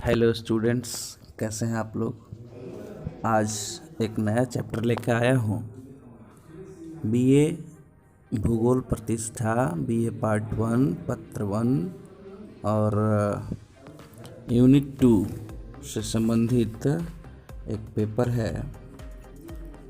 Hello students, कैसे हैं आप लोग। आज एक नया चैप्टर लेकर आया हूँ। बीए भूगोल प्रतिष्ठा, बीए पार्ट 1 पत्र 1 और यूनिट 2 से संबंधित एक पेपर है,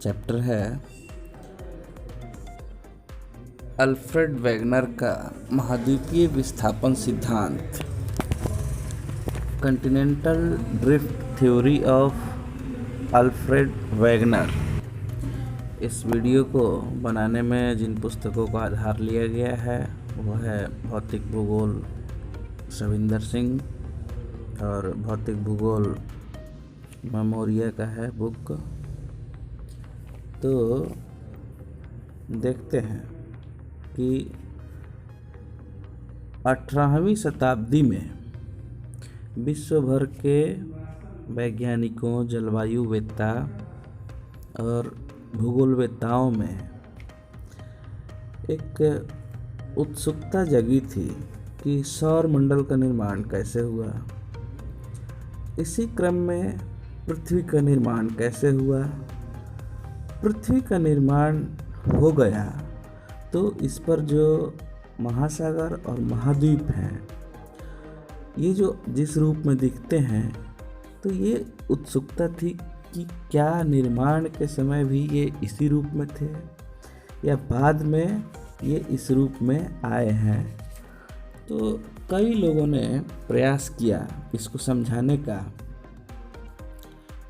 चैप्टर है अल्फ्रेड वेगनर का महाद्वीपीय विस्थापन सिद्धांत, continental drift theory of Alfred Wegener. इस वीडियो को बनाने में जिन पुस्तकों का आधार लिया गया है वह है भौतिक भूगोल सविंदर सिंह और भौतिक भूगोल मेमोरिया का है बुक। तो देखते हैं कि 18वीं शताब्दी में विश्व भर के वैज्ञानिकों, जलवायुवेत्ता और भूगोलवेत्ताओं में एक उत्सुकता जगी थी कि सौर मंडल का निर्माण कैसे हुआ। इसी क्रम में पृथ्वी का निर्माण कैसे हुआ। पृथ्वी का निर्माण हो गया तो इस पर जो महासागर और महाद्वीप हैं, ये जो जिस रूप में दिखते हैं, तो ये उत्सुकता थी कि क्या निर्माण के समय भी ये इसी रूप में थे या बाद में ये इस रूप में आए हैं। तो कई लोगों ने प्रयास किया इसको समझाने का।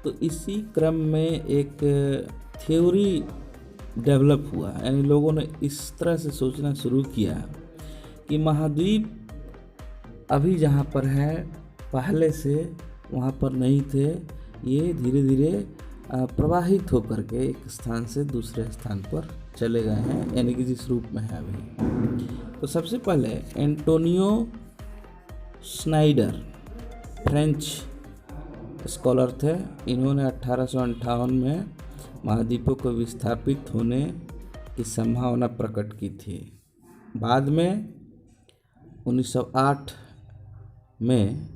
तो इसी क्रम में एक थ्योरी डेवलप हुआ, यानी लोगों ने इस तरह से सोचना शुरू किया कि महाद्वीप अभी जहाँ पर है पहले से वहाँ पर नहीं थे, ये धीरे धीरे प्रवाहित होकर के एक स्थान से दूसरे स्थान पर चले गए हैं, यानी कि जिस रूप में है अभी। तो सबसे पहले एंटोनियो स्नाइडर फ्रेंच स्कॉलर थे। इन्होंने 1858 में महाद्वीपों को विस्थापित होने की संभावना प्रकट की थी। बाद में 1908 में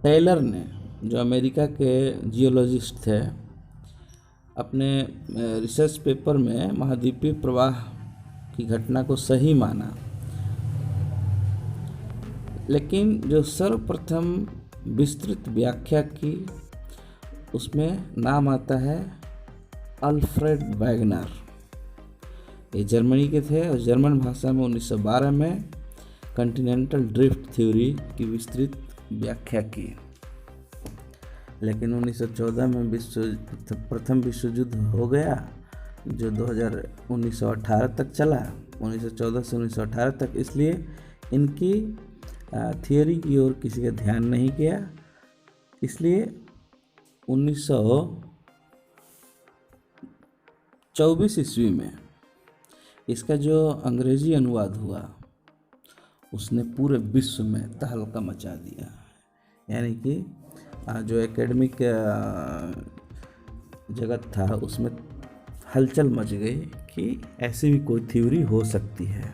टेलर ने, जो अमेरिका के जियोलॉजिस्ट थे, अपने रिसर्च पेपर में महाद्वीपीय प्रवाह की घटना को सही माना। लेकिन जो सर्वप्रथम विस्तृत व्याख्या की, उसमें नाम आता है अल्फ्रेड वेगनर। ये जर्मनी के थे और जर्मन भाषा में 1912 में कॉन्टिनेंटल ड्रिफ्ट थ्योरी की विस्तृत व्याख्या की। लेकिन 1914 में प्रथम विश्व युद्ध हो गया, जो 1918 तक चला, 1914 से 1918 तक। इसलिए इनकी थियोरी की ओर किसी का ध्यान नहीं गया। इसलिए 1924 ईस्वी में इसका जो अंग्रेजी अनुवाद हुआ उसने पूरे विश्व में तहलका मचा दिया। यानी कि जो एकेडमिक जगत था उसमें हलचल मच गई कि ऐसी भी कोई थ्योरी हो सकती है।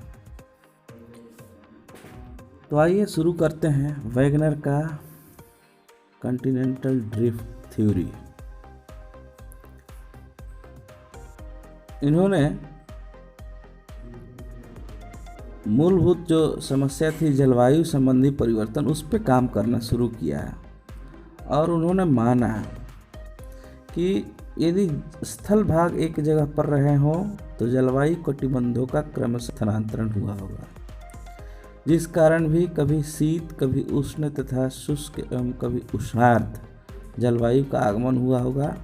तो आइए शुरू करते हैं वेगनर का कॉन्टिनेंटल ड्रिफ्ट थ्योरी। इन्होंने मूलभूत जो समस्या थी जलवायु संबंधी परिवर्तन, उस पर काम करना शुरू किया और उन्होंने माना कि यदि स्थल भाग एक जगह पर रहे हों तो जलवायु कटिबंधों का क्रमशः स्थानांतरण हुआ होगा, जिस कारण भी कभी शीत, कभी उष्ण तथा शुष्क एवं कभी उष्णार्ध जलवायु का आगमन हुआ होगा।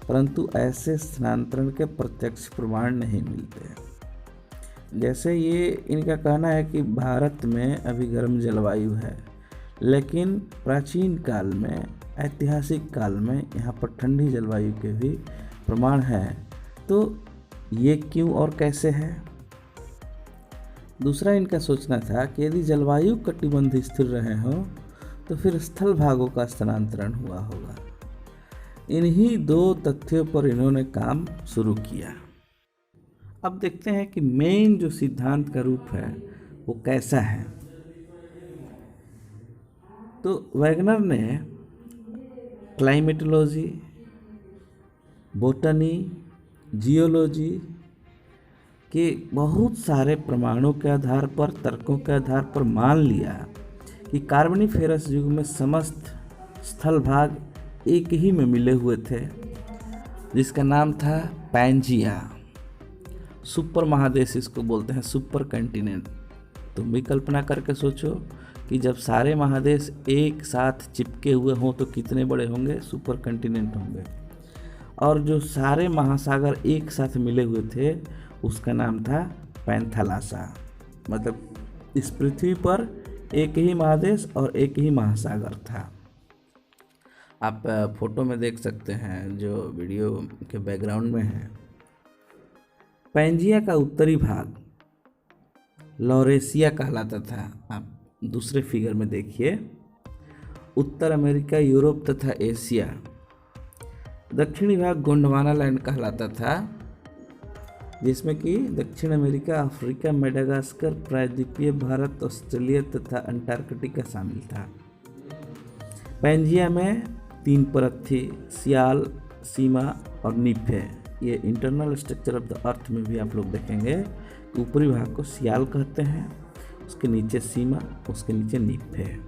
परंतु ऐसे स्थानांतरण के प्रत्यक्ष प्रमाण नहीं मिलते। जैसे ये इनका कहना है कि भारत में अभी गर्म जलवायु है, लेकिन प्राचीन काल में, ऐतिहासिक काल में यहाँ पर ठंडी जलवायु के भी प्रमाण हैं। तो ये क्यों और कैसे है। दूसरा इनका सोचना था कि यदि जलवायु कटिबंध स्थिर रहे हों तो फिर स्थल भागों का स्थानांतरण हुआ होगा। इन्हीं दो तथ्यों पर इन्होंने काम शुरू किया। अब देखते हैं कि मेन जो सिद्धांत का रूप है वो कैसा है। तो वैगनर ने क्लाइमेटोलॉजी, बोटनी, जियोलॉजी के बहुत सारे प्रमाणों के आधार पर, तर्कों के आधार पर मान लिया कि कार्बोनिफेरस युग में समस्त स्थल भाग एक ही में मिले हुए थे, जिसका नाम था पैंजिया। सुपर महादेश इसको बोलते हैं, सुपर कंटिनेंट। तुम भी कल्पना करके सोचो कि जब सारे महादेश एक साथ चिपके हुए हों तो कितने बड़े होंगे, सुपर कंटिनेंट होंगे। और जो सारे महासागर एक साथ मिले हुए थे उसका नाम था पैंथालासा। मतलब इस पृथ्वी पर एक ही महादेश और एक ही महासागर था। आप फोटो में देख सकते हैं जो वीडियो के बैकग्राउंड में है। पैंजिया का उत्तरी भाग लॉरेशिया कहलाता था। आप दूसरे फिगर में देखिए, उत्तर अमेरिका, यूरोप तथा एशिया। दक्षिणी भाग गोंडवाना लैंड कहलाता था, जिसमें कि दक्षिण अमेरिका, अफ्रीका, मेडागास्कर, प्रायद्वीपीय भारत, ऑस्ट्रेलिया तथा अंटार्कटिका शामिल था। पैंजिया में 3 परत थी, सियाल, सीमा और निप है। ये internal structure of the earth में भी आप लोग देखेंगे, ऊपरी भाग को सियाल कहते हैं, उसके नीचे सीमा, उसके नीचे निप है।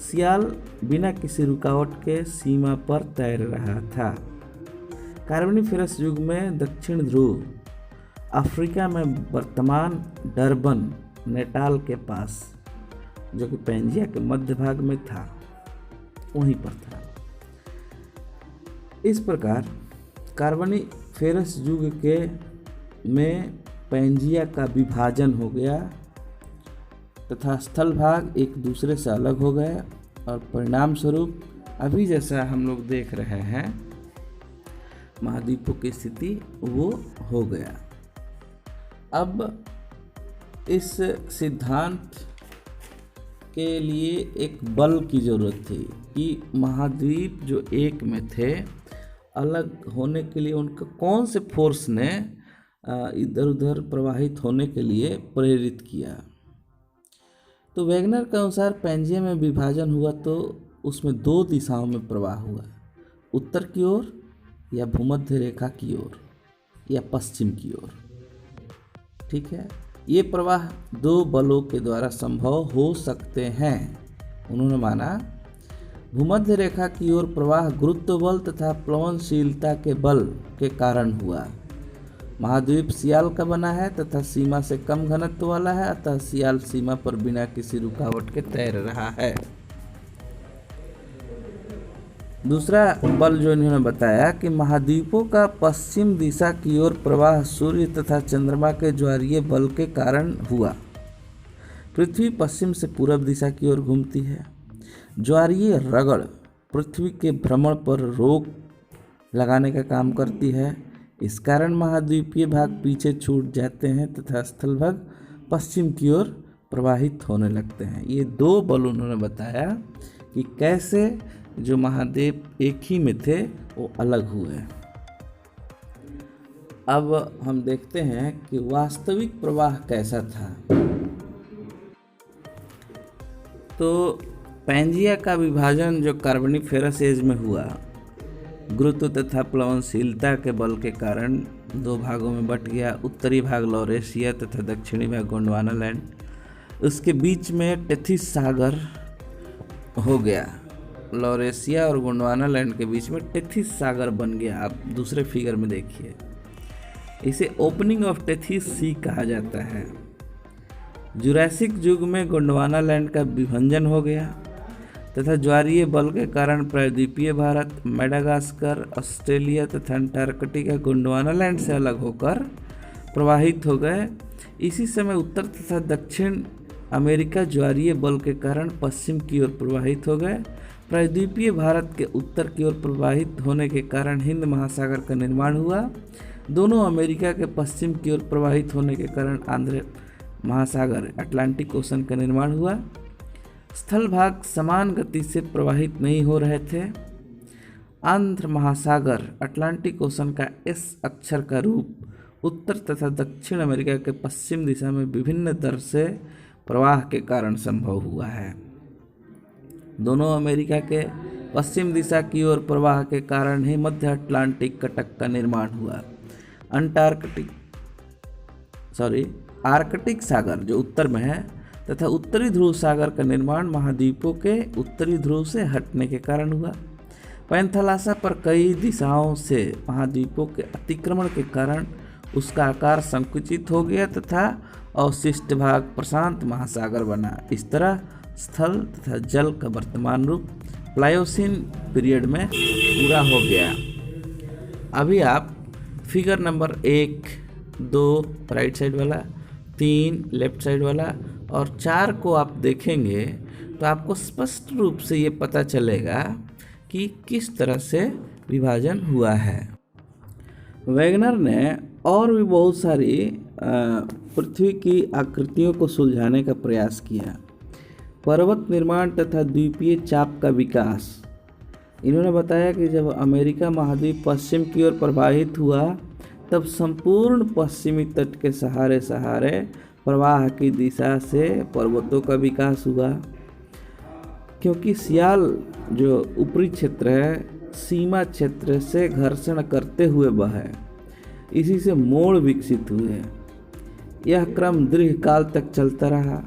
सियाल बिना किसी रुकावट के सीमा पर तैर रहा था। कार्बोनिफेरस युग में दक्षिण ध्रुव अफ्रीका में वर्तमान डरबन, नेटाल के पास, जो कि पैंजिया के मध्य भाग में था, वहीं पर था। इस प्रकार कार्बोनिफेरस युग के में पैंजिया का विभाजन हो गया तथा स्थल भाग एक दूसरे से अलग हो गए और परिणाम स्वरूप अभी जैसा हम लोग देख रहे हैं महाद्वीपों की स्थिति वो हो गया। अब इस सिद्धांत के लिए एक बल की ज़रूरत थी कि महाद्वीप जो एक में थे, अलग होने के लिए उनका कौन से फोर्स ने इधर उधर प्रवाहित होने के लिए प्रेरित किया। तो वैगनर के अनुसार पैंजिया में विभाजन हुआ तो उसमें 2 दिशाओं में प्रवाह हुआ, उत्तर की ओर या भूमध्य रेखा की ओर या पश्चिम की ओर। ठीक है, ये प्रवाह 2 बलों के द्वारा संभव हो सकते हैं। उन्होंने माना भूमध्य रेखा की ओर प्रवाह गुरुत्व बल तथा प्लवनशीलता के बल के कारण हुआ। महाद्वीप सियाल का बना है तथा सीमा से कम घनत्व वाला है, अतः सियाल सीमा पर बिना किसी रुकावट के तैर रहा है। दूसरा बल जो इन्होंने बताया कि महाद्वीपों का पश्चिम दिशा की ओर प्रवाह सूर्य तथा चंद्रमा के ज्वारीय बल के कारण हुआ। पृथ्वी पश्चिम से पूरब दिशा की ओर घूमती है। ज्वारीय रगड़ पृथ्वी के भ्रमण पर रोक लगाने का काम करती है। इस कारण महाद्वीपीय भाग पीछे छूट जाते हैं तथा स्थल भाग पश्चिम की ओर प्रवाहित होने लगते हैं। ये 2 बल उन्होंने बताया कि कैसे जो महाद्वीप एक ही में थे वो अलग हुए। अब हम देखते हैं कि वास्तविक प्रवाह कैसा था। तो पैंजिया का विभाजन जो कार्बोनिफेरस एज में हुआ, गुरुत्व तथा प्लवनशीलता के बल के कारण 2 भागों में बट गया। उत्तरी भाग लॉरेशिया तथा दक्षिणी भाग गोंडवाना लैंड। उसके बीच में टेथिस सागर हो गया। लॉरेशिया और गोंडवाना लैंड के बीच में टेथिस सागर बन गया। आप दूसरे फिगर में देखिए, इसे ओपनिंग ऑफ टेथिस सी कहा जाता है। जुरासिक युग में गोंडवाना लैंड का विभंजन हो गया तथा ज्वारीय बल के कारण प्रायद्वीपीय भारत, मेडागास्कर, ऑस्ट्रेलिया तथा अंटार्कटिका गोंडवाना लैंड से अलग होकर प्रवाहित हो गए। इसी समय उत्तर तथा दक्षिण अमेरिका ज्वारीय बल के कारण पश्चिम की ओर प्रवाहित हो गए। प्रायद्वीपीय भारत के उत्तर की ओर प्रवाहित होने के कारण हिंद महासागर का निर्माण हुआ। दोनों अमेरिका के पश्चिम की ओर प्रवाहित होने के कारण आंध्र महासागर, अटलांटिक ओशन का निर्माण हुआ। स्थल भाग समान गति से प्रवाहित नहीं हो रहे थे। आंध्र महासागर, अटलांटिक ओशन का एस अक्षर का रूप उत्तर तथा दक्षिण अमेरिका के पश्चिम दिशा में विभिन्न दर से प्रवाह के कारण संभव हुआ है। दोनों अमेरिका के पश्चिम दिशा की ओर प्रवाह के कारण ही मध्य अटलांटिक कटक का निर्माण हुआ। आर्कटिक सागर जो उत्तर में है तथा उत्तरी ध्रुव सागर का निर्माण महाद्वीपों के उत्तरी ध्रुव से हटने के कारण हुआ। पैंथालासा पर कई दिशाओं से महाद्वीपों के अतिक्रमण के कारण उसका आकार संकुचित हो गया तथा अवशिष्ट भाग प्रशांत महासागर बना। इस तरह स्थल तथा जल का वर्तमान रूप प्लायोसीन पीरियड में पूरा हो गया। अभी आप फिगर नंबर 1, 2 राइट साइड वाला, 3 लेफ्ट साइड वाला और 4 को आप देखेंगे तो आपको स्पष्ट रूप से ये पता चलेगा कि किस तरह से विभाजन हुआ है। वैगनर ने और भी बहुत सारी पृथ्वी की आकृतियों को सुलझाने का प्रयास किया। पर्वत निर्माण तथा द्वीपीय चाप का विकास। इन्होंने बताया कि जब अमेरिका महाद्वीप पश्चिम की ओर प्रवाहित हुआ तब संपूर्ण पश्चिमी तट के सहारे सहारे प्रवाह की दिशा से पर्वतों का विकास हुआ। क्योंकि सियाल जो ऊपरी क्षेत्र है सीमा क्षेत्र से घर्षण करते हुए बहे, इसी से मोड़ विकसित हुए। यह क्रम दीर्घकाल तक चलता रहा।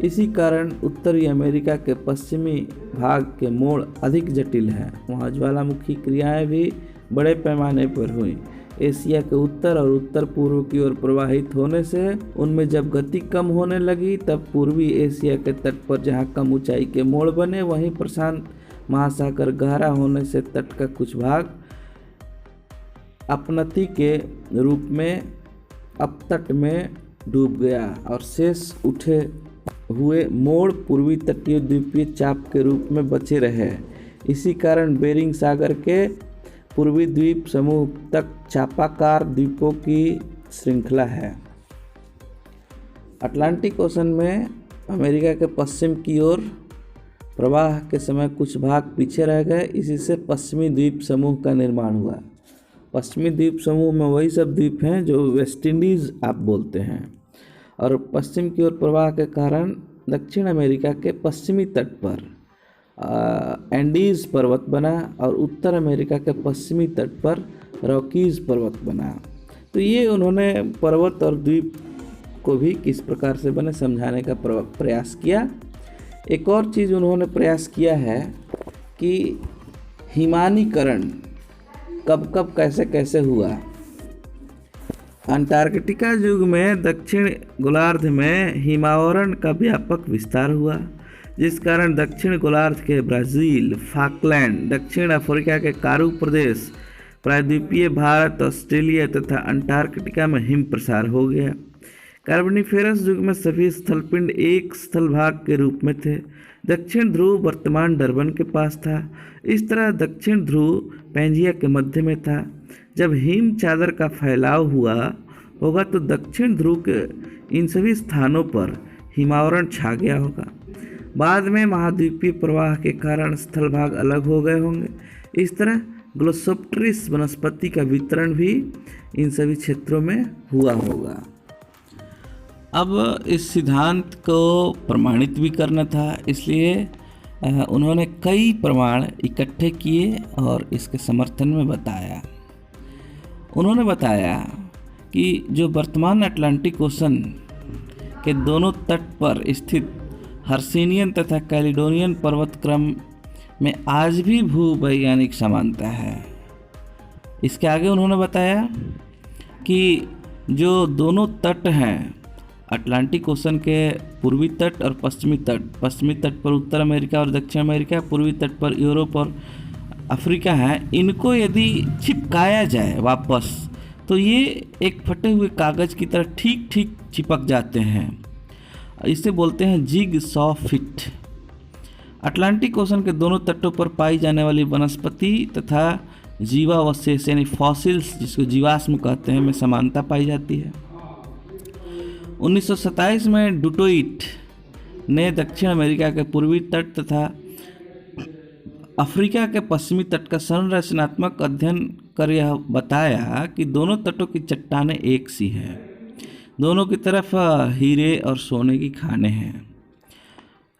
इसी कारण उत्तरी अमेरिका के पश्चिमी भाग के मोड़ अधिक जटिल हैं। वहाँ ज्वालामुखी क्रियाएं भी बड़े पैमाने पर हुई। एशिया के उत्तर और उत्तर पूर्व की ओर प्रवाहित होने से उनमें जब गति कम होने लगी तब पूर्वी एशिया के तट पर जहाँ कम ऊंचाई के मोड़ बने वहीं प्रशांत महासागर गहरा होने से तट का कुछ भाग अपनति के रूप में अपतट में डूब गया और शेष उठे हुए मोड़ पूर्वी तटीय द्वीपीय चाप के रूप में बचे रहे। इसी कारण बेरिंग सागर के पूर्वी द्वीप समूह तक चापाकार द्वीपों की श्रृंखला है। अटलांटिक ओशन में अमेरिका के पश्चिम की ओर प्रवाह के समय कुछ भाग पीछे रह गए। इसी से पश्चिमी द्वीप समूह का निर्माण हुआ। पश्चिमी द्वीप समूह में वही सब द्वीप हैं जो वेस्ट इंडीज़ आप बोलते हैं। और पश्चिम की ओर प्रवाह के कारण दक्षिण अमेरिका के पश्चिमी तट पर एंडीज़ पर्वत बना और उत्तर अमेरिका के पश्चिमी तट पर रॉकीज़ पर्वत बना। तो ये उन्होंने पर्वत और द्वीप को भी किस प्रकार से बने समझाने का प्रयास किया। एक और चीज़ उन्होंने प्रयास किया है कि हिमानीकरण कब कब कैसे कैसे हुआ। अंटार्कटिका युग में दक्षिण गोलार्ध में हिमावरण का व्यापक विस्तार हुआ, जिस कारण दक्षिण गोलार्ध के ब्राज़ील, फाकलैंड, दक्षिण अफ्रीका के कारू प्रदेश, प्रायद्वीपीय भारत, ऑस्ट्रेलिया तथा अंटार्कटिका में हिम प्रसार हो गया। कार्बोनिफेरस युग में सभी स्थलपिंड एक स्थल भाग के रूप में थे। दक्षिण ध्रुव वर्तमान डरबन के पास था। इस तरह दक्षिण ध्रुव पैंजिया के मध्य में था। जब हिम चादर का फैलाव हुआ होगा तो दक्षिण ध्रुव के इन सभी स्थानों पर हिमावरण छा गया होगा। बाद में महाद्वीपीय प्रवाह के कारण स्थल भाग अलग हो गए होंगे। इस तरह ग्लोसोप्टेरिस वनस्पति का वितरण भी इन सभी क्षेत्रों में हुआ होगा। अब इस सिद्धांत को प्रमाणित भी करना था, इसलिए उन्होंने कई प्रमाण इकट्ठे किए और इसके समर्थन में बताया। उन्होंने बताया कि जो वर्तमान अटलांटिक ओशन के दोनों तट पर स्थित हर्सिनियन तथा कैलिडोनियन पर्वत क्रम में आज भी भूवैज्ञानिक समानता है। इसके आगे उन्होंने बताया कि जो दोनों तट हैं अटलांटिक ओशन के पूर्वी तट और पश्चिमी तट पर उत्तर अमेरिका और दक्षिण अमेरिका, पूर्वी तट पर यूरोप और अफ्रीका है, इनको यदि चिपकाया जाए वापस तो ये एक फटे हुए कागज़ की तरह ठीक ठीक चिपक जाते हैं। इसे बोलते हैं jigsaw fit. Atlantic ocean के दोनों तटों पर पाई जाने वाली वनस्पति तथा जीवावशेष यानी फॉसिल्स, जिसको जीवाश्म कहते हैं, में समानता पाई जाती है। 1927 में डुटोइट ने दक्षिण अमेरिका के पूर्वी तट तथा अफ्रीका के पश्चिमी तट का संरचनात्मक अध्ययन कर यह बताया कि दोनों तटों की चट्टानें एक सी हैं, दोनों की तरफ हीरे और सोने की खानें हैं।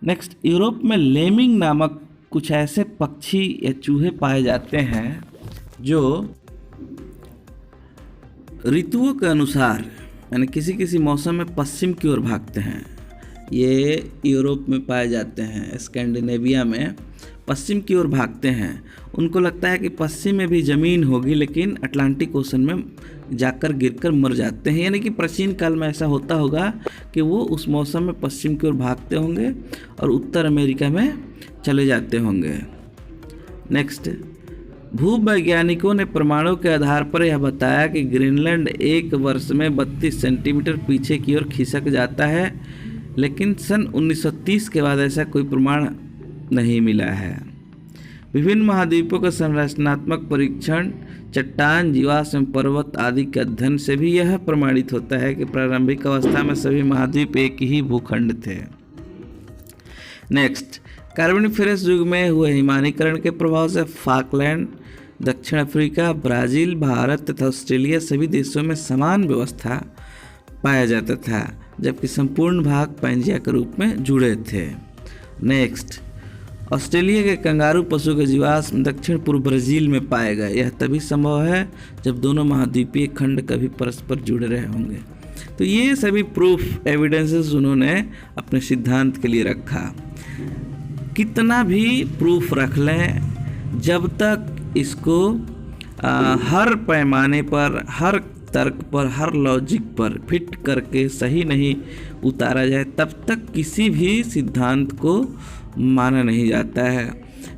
नेक्स्ट, यूरोप में लेमिंग नामक कुछ ऐसे पक्षी या चूहे पाए जाते हैं जो ऋतुओं के अनुसार यानी किसी किसी मौसम में पश्चिम की ओर भागते हैं। ये यूरोप में पाए जाते हैं, स्कैंडिनेविया में पश्चिम की ओर भागते हैं। उनको लगता है कि पश्चिम में भी ज़मीन होगी, लेकिन अटलांटिक ओशन में जाकर गिरकर मर जाते हैं। यानी कि प्राचीन काल में ऐसा होता होगा कि वो उस मौसम में पश्चिम की ओर भागते होंगे और उत्तर अमेरिका में चले जाते होंगे। नेक्स्ट, भूवैज्ञानिकों ने प्रमाणों के आधार पर यह बताया कि ग्रीनलैंड एक वर्ष में 32 सेंटीमीटर पीछे की ओर खिसक जाता है, लेकिन सन 1930 के बाद ऐसा कोई प्रमाण नहीं मिला है। विभिन्न महाद्वीपों का संरचनात्मक परीक्षण, चट्टान, जीवाश्म, पर्वत आदि के अध्ययन से भी यह प्रमाणित होता है कि प्रारंभिक अवस्था में सभी महाद्वीप एक ही भूखंड थे। नेक्स्ट, कार्बोनिफेरस युग में हुए हिमानीकरण के प्रभाव से फाकलैंड, दक्षिण अफ्रीका, ब्राज़ील, भारत तथा ऑस्ट्रेलिया सभी देशों में समान व्यवस्था पाया जाता था, जबकि संपूर्ण भाग पैंजिया के रूप में जुड़े थे। नेक्स्ट, ऑस्ट्रेलिया के कंगारू पशु के जीवाश्म दक्षिण पूर्व ब्राज़ील में पाए गए। यह तभी संभव है जब दोनों महाद्वीपीय खंड कभी परस्पर जुड़े रहे होंगे। तो ये सभी प्रूफ एविडेंसेस उन्होंने अपने सिद्धांत के लिए रखा। कितना भी प्रूफ रख लें, जब तक इसको हर पैमाने पर, हर तर्क पर, हर लॉजिक पर फिट करके सही नहीं उतारा जाए, तब तक किसी भी सिद्धांत को माना नहीं जाता है।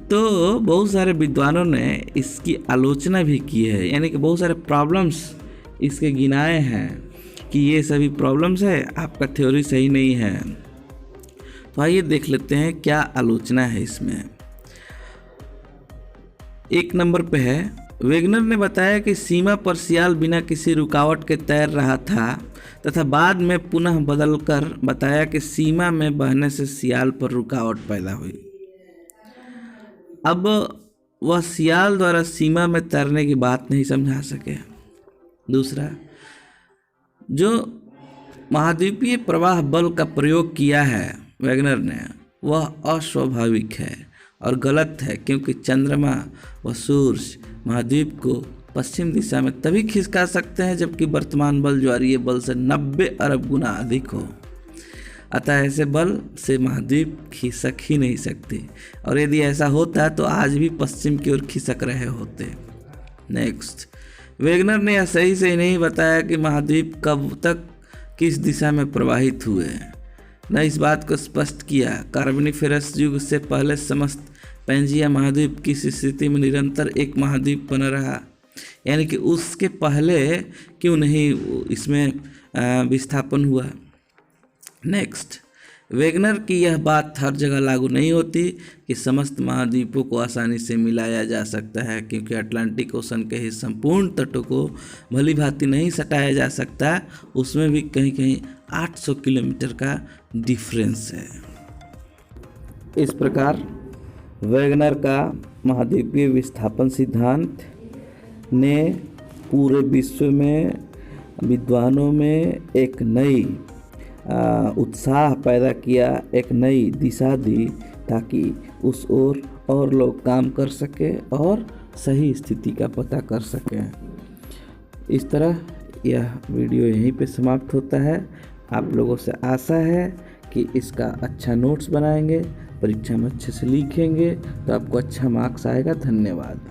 तो बहुत सारे विद्वानों ने इसकी आलोचना भी की है, यानी कि बहुत सारे प्रॉब्लम्स इसके गिनाए हैं कि ये सभी प्रॉब्लम्स है, आपका थ्योरी सही नहीं है। तो आइए देख लेते हैं क्या आलोचना है इसमें। एक नंबर पे है, वेगनर ने बताया कि सीमा पर सियाल बिना किसी रुकावट के तैर रहा था तथा बाद में पुनः बदलकर बताया कि सीमा में बहने से सियाल पर रुकावट पैदा हुई। अब वह सियाल द्वारा सीमा में तैरने की बात नहीं समझा सके। दूसरा, जो महाद्वीपीय प्रवाह बल का प्रयोग किया है वेगनर ने, वह अस्वाभाविक है और गलत है, क्योंकि चंद्रमा व सूर्य महाद्वीप को पश्चिम दिशा में तभी खिसका सकते हैं जबकि वर्तमान बल ज्वारीय बल से 90 अरब गुना अधिक हो। अतः ऐसे बल से महाद्वीप खिसक ही नहीं सकते, और यदि ऐसा होता तो आज भी पश्चिम की ओर खिसक रहे होते। नेक्स्ट, वेगनर ने यह सही से नहीं बताया कि महाद्वीप कब तक किस दिशा में प्रवाहित हुए, न इस बात को स्पष्ट किया कार्बोनिफेरस युग से पहले समस्त पैंजिया महाद्वीप किस स्थिति में निरंतर एक महाद्वीप बना रहा, यानी कि उसके पहले क्यों नहीं इसमें विस्थापन हुआ। नेक्स्ट, वेगनर की यह बात हर जगह लागू नहीं होती कि समस्त महाद्वीपों को आसानी से मिलाया जा सकता है, क्योंकि अटलांटिक ओशन के ही संपूर्ण तटों को भली भांति नहीं सटाया जा सकता, उसमें भी कहीं कहीं 800 किलोमीटर का डिफरेंस है। इस प्रकार वेगनर का महाद्वीपीय विस्थापन सिद्धांत ने पूरे विश्व में विद्वानों में एक नई उत्साह पैदा किया, एक नई दिशा दी, ताकि उस ओर और लोग काम कर सके और सही स्थिति का पता कर सकें। इस तरह यह वीडियो यहीं पे समाप्त होता है। आप लोगों से आशा है कि इसका अच्छा नोट्स बनाएंगे, परीक्षा में अच्छे से लिखेंगे तो आपको अच्छा मार्क्स आएगा। धन्यवाद।